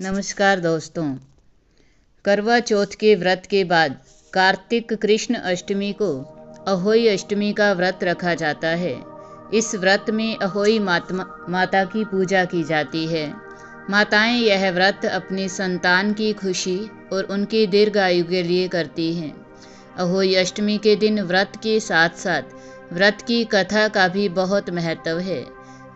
नमस्कार दोस्तों। करवा चौथ के व्रत के बाद कार्तिक कृष्ण अष्टमी को अहोई अष्टमी का व्रत रखा जाता है। इस व्रत में अहोई माता की पूजा की जाती है। माताएं यह व्रत अपनी संतान की खुशी और उनकी दीर्घायु के लिए करती हैं। अहोई अष्टमी के दिन व्रत के साथ साथ व्रत की कथा का भी बहुत महत्व है।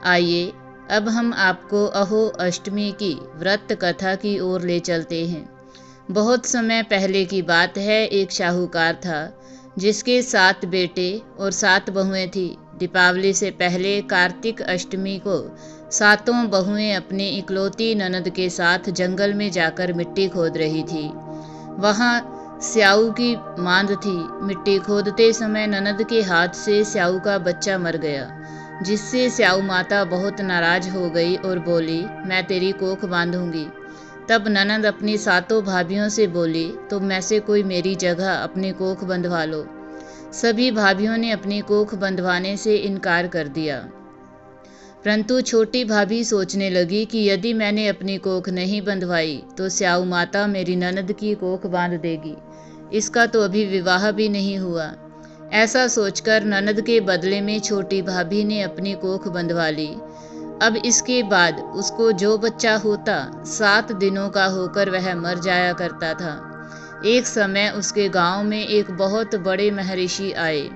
आइए अब हम आपको अहो अष्टमी की व्रत कथा की ओर ले चलते हैं। बहुत समय पहले की बात है। एक शाहूकार था जिसके 7 बेटे और 7 बहुएं थी। दीपावली से पहले कार्तिक अष्टमी को 7 बहुएं अपनी इकलौती ननद के साथ जंगल में जाकर मिट्टी खोद रही थी। वहाँ स्याऊ की मांद थी। मिट्टी खोदते समय ननद के हाथ से स्याऊ का बच्चा मर गया, जिससे स्याऊ माता बहुत नाराज हो गई और बोली, मैं तेरी कोख बांधूंगी। तब ननद अपनी 7 भाभियों से बोली, तुम में से कोई मेरी जगह अपनी कोख बंधवा लो। सभी भाभियों ने अपनी कोख बंधवाने से इनकार कर दिया, परंतु छोटी भाभी सोचने लगी कि यदि मैंने अपनी कोख नहीं बंधवाई तो स्याऊ माता मेरी ननद की कोख बांध देगी। इसका तो अभी विवाह भी नहीं हुआ। ऐसा सोचकर ननद के बदले में छोटी भाभी ने अपनी कोख बंधवा ली। अब इसके बाद उसको जो बच्चा होता 7 दिनों का होकर वह मर जाया करता था। एक समय उसके गांव में एक बहुत बड़े महर्षि आए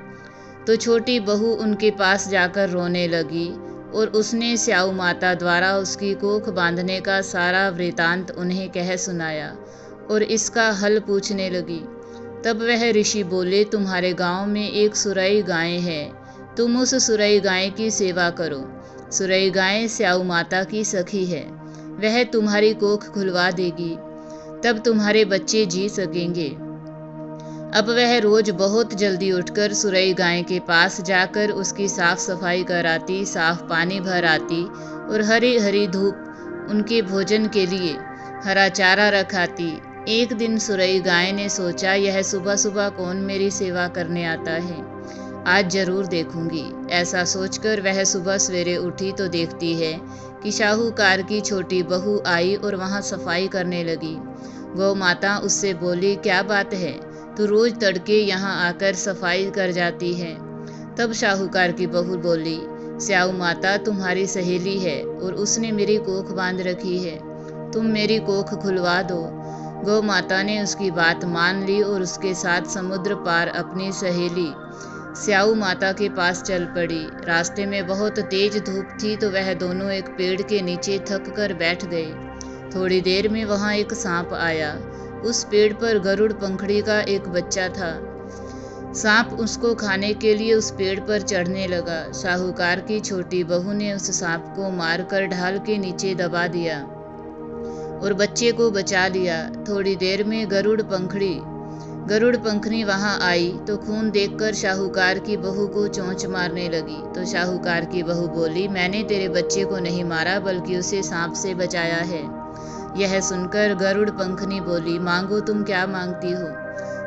तो छोटी बहू उनके पास जाकर रोने लगी और उसने स्याऊ माता द्वारा उसकी कोख बांधने का सारा वृतांत उन्हें कह सुनाया और इसका हल पूछने लगी। तब वह ऋषि बोले, तुम्हारे गांव में एक सुरई गाय है, तुम उस सुरई गाय की सेवा करो। सुरई गाय स्याऊ माता की सखी है, वह तुम्हारी कोख खुलवा देगी, तब तुम्हारे बच्चे जी सकेंगे। अब वह रोज बहुत जल्दी उठकर सुरई गाय के पास जाकर उसकी साफ सफाई कराती, साफ पानी भर आती और हरी हरी धूप उनके भोजन के लिए हरा चारा रखाती। एक दिन सुरई गाय ने सोचा, यह सुबह सुबह कौन मेरी सेवा करने आता है, आज जरूर देखूंगी। ऐसा सोचकर वह सुबह सवेरे उठी तो देखती है कि शाहूकार की छोटी बहू आई और वहां सफाई करने लगी। गौ माता उससे बोली, क्या बात है, तू रोज तड़के यहाँ आकर सफाई कर जाती है। तब शाहूकार की बहू बोली, स्याऊ माता तुम्हारी सहेली है और उसने मेरी कोख बांध रखी है, तुम मेरी कोख खुलवा दो। गौ माता ने उसकी बात मान ली और उसके साथ समुद्र पार अपनी सहेली स्याऊ माता के पास चल पड़ी। रास्ते में बहुत तेज धूप थी तो वह दोनों एक पेड़ के नीचे थक कर बैठ गए। थोड़ी देर में वहां एक सांप आया। उस पेड़ पर गरुड़ पंखड़ी का एक बच्चा था। सांप उसको खाने के लिए उस पेड़ पर चढ़ने लगा। शाहूकार की छोटी बहू ने उस सांप को मारकर ढाल के नीचे दबा दिया और बच्चे को बचा लिया। थोड़ी देर में गरुड़ पंखड़ी वहां आई तो खून देखकर शाहूकार की बहू को चोंच मारने लगी। तो शाहूकार की बहू बोली, मैंने तेरे बच्चे को नहीं मारा बल्कि उसे सांप से बचाया है। यह सुनकर गरुड़ पंखनी बोली, मांगो, तुम क्या मांगती हो।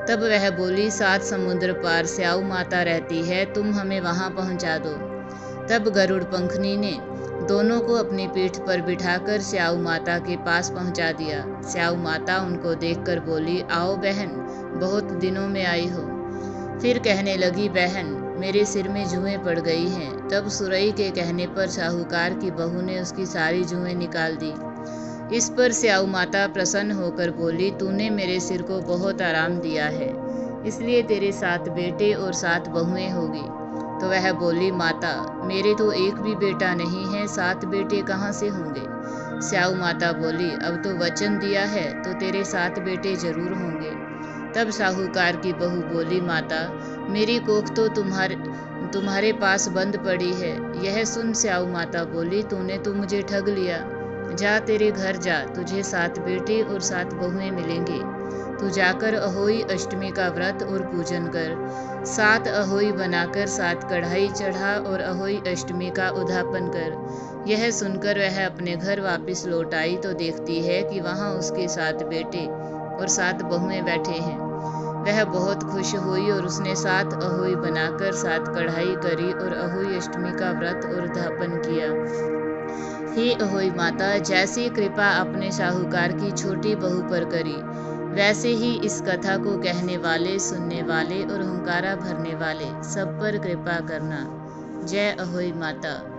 तब वह बोली, 7 समुद्र पार स्याऊ माता रहती है, तुम हमें वहां पहुंचा दो। तब गरुड़ पंखनी ने दोनों को अपनी पीठ पर बिठाकर स्याऊ माता के पास पहुंचा दिया। स्याऊ माता उनको देखकर बोली, आओ बहन, बहुत दिनों में आई हो। फिर कहने लगी, बहन, मेरे सिर में जुएं पड़ गई हैं। तब सुरई के कहने पर शाहूकार की बहू ने उसकी सारी जुएं निकाल दी। इस पर स्याऊ माता प्रसन्न होकर बोली, तूने मेरे सिर को बहुत आराम दिया है, इसलिए तेरे 7 बेटे और 7 बहुएं होगी। तो वह बोली, माता, मेरे तो एक भी बेटा नहीं है, 7 बेटे कहाँ से होंगे। स्याऊ माता बोली, अब तो वचन दिया है तो तेरे 7 बेटे जरूर होंगे। तब शाहूकार की बहू बोली, माता, मेरी कोख तो तुम्हारे पास बंद पड़ी है। यह सुन स्याऊ माता बोली, तूने तो मुझे ठग लिया। जा, तेरे घर जा, तुझे 7 बेटे और 7 बहुएं मिलेंगे। तू जाकर अहोई अष्टमी का व्रत और पूजन कर। 7 अहोई बनाकर 7 कढ़ाई चढ़ा और अहोई अष्टमी का उद्यापन कर। यह सुनकर वह अपने घर वापस लौट आई तो देखती है कि वहां उसके 7 बेटे और 7 बहुएं बैठे हैं। वह बहुत खुश हुई और उसने 7 अहोई बनाकर 7 कढ़ाई करी और अहोई अष्टमी का व्रत और उद्यापन किया। हे अहोई माता, जैसी कृपा अपने साहूकार की छोटी बहू पर करी, वैसे ही इस कथा को कहने वाले, सुनने वाले और हुंकारा भरने वाले सब पर कृपा करना। जय अहोई माता।